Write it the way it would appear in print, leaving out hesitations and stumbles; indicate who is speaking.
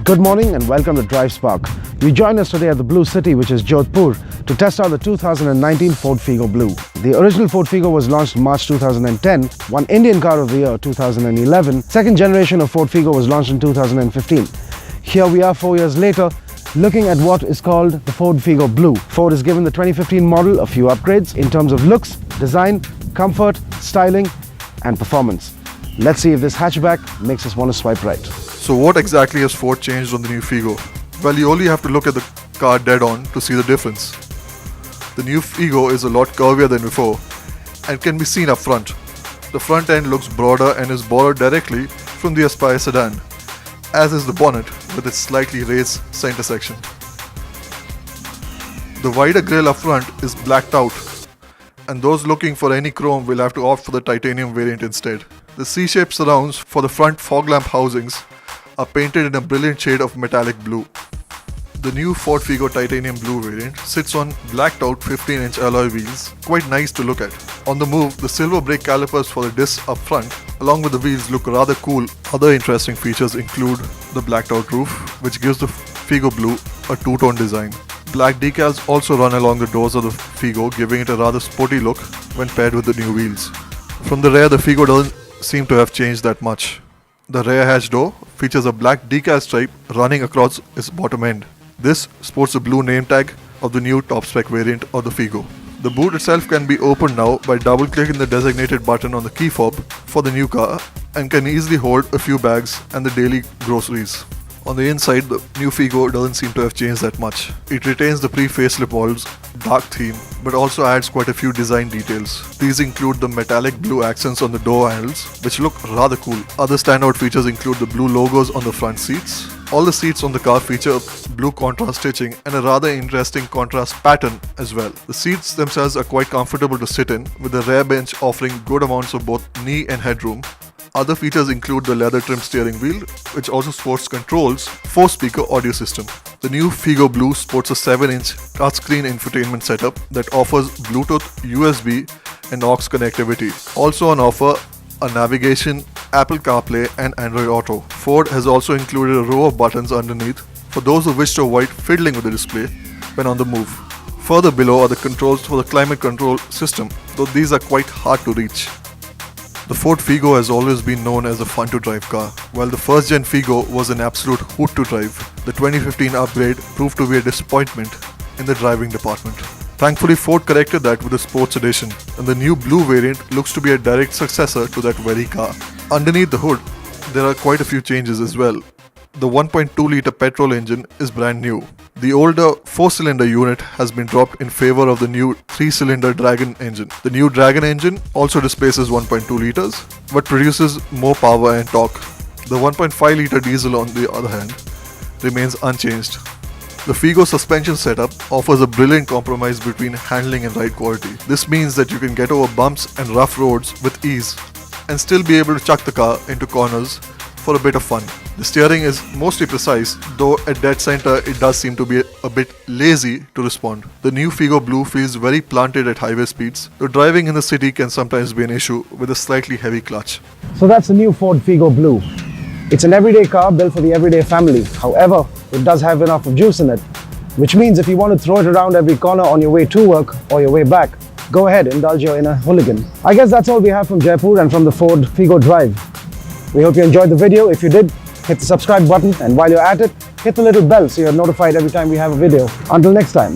Speaker 1: Good morning and welcome to Drive Spark. You join us today at the Blue City, which is Jodhpur, to test out the 2019 Ford Figo BLU. The original Ford Figo was launched in March 2010, won Indian Car of the Year 2011. Second generation of Ford Figo was launched in 2015. Here we are 4 years later, looking at what is called the Ford Figo BLU. Ford has given the 2015 model a few upgrades in terms of looks, design, comfort, styling and performance. Let's see if this hatchback makes us want to swipe right.
Speaker 2: So what exactly has Ford changed on the new Figo? Well, you only have to look at the car dead on to see the difference. The new Figo is a lot curvier than before and can be seen up front. The front end looks broader and is borrowed directly from the Aspire sedan, as is the bonnet with its slightly raised center section. The wider grille up front is blacked out, and those looking for any chrome will have to opt for the titanium variant instead. The C-shaped surrounds for the front fog lamp housings are painted in a brilliant shade of metallic blue. The new Ford Figo Titanium Blue variant sits on blacked out 15-inch alloy wheels, quite nice to look at. On the move, the silver brake calipers for the discs up front along with the wheels look rather cool. Other interesting features include the blacked out roof, which gives the Figo BLU a two-tone design. Black decals also run along the doors of the Figo, giving it a rather sporty look when paired with the new wheels. From the rear, the Figo doesn't seem to have changed that much. The rear hatch door features a black decal stripe running across its bottom end. This sports a blue name tag of the new top-spec variant of the Figo. The boot itself can be opened now by double-clicking the designated button on the key fob for the new car and can easily hold a few bags and the daily groceries. On the inside, the new Figo doesn't seem to have changed that much. It retains the pre-facelift models dark theme, but also adds quite a few design details. These include the metallic blue accents on the door handles, which look rather cool. Other standout features include the blue logos on the front seats. All the seats on the car feature blue contrast stitching and a rather interesting contrast pattern as well. The seats themselves are quite comfortable to sit in, with the rear bench offering good amounts of both knee and headroom. Other features include the leather trimmed steering wheel, which also sports controls 4-speaker audio system. The new Figo BLU sports a 7-inch touchscreen infotainment setup that offers Bluetooth, USB and aux connectivity. Also on offer are navigation, Apple CarPlay and Android Auto. Ford has also included a row of buttons underneath for those who wish to avoid fiddling with the display when on the move. Further below are the controls for the climate control system, though these are quite hard to reach. The Ford Figo has always been known as a fun-to-drive car. While the first-gen Figo was an absolute hoot to drive, the 2015 upgrade proved to be a disappointment in the driving department. Thankfully, Ford corrected that with the Sports Edition, and the new Blue variant looks to be a direct successor to that very car. Underneath the hood, there are quite a few changes as well. The 1.2-litre petrol engine is brand new. The older 4-cylinder unit has been dropped in favor of the new 3-cylinder Dragon engine. The new Dragon engine also displaces 1.2 litres, but produces more power and torque. The 1.5-litre diesel, on the other hand, remains unchanged. The Figo suspension setup offers a brilliant compromise between handling and ride quality. This means that you can get over bumps and rough roads with ease and still be able to chuck the car into corners for a bit of fun. The steering is mostly precise, though at dead center it does seem to be a bit lazy to respond. The new Figo BLU feels very planted at highway speeds, though driving in the city can sometimes be an issue with a slightly heavy clutch.
Speaker 1: So that's the new Ford Figo BLU. It's an everyday car built for the everyday family. However, it does have enough of juice in it, which means if you want to throw it around every corner on your way to work or your way back, go ahead, indulge your inner hooligan. I guess that's all we have from Jaipur and from the Ford Figo Drive. We hope you enjoyed the video. If you did, hit the subscribe button, and while you're at it, hit the little bell so you're notified every time we have a video. Until next time.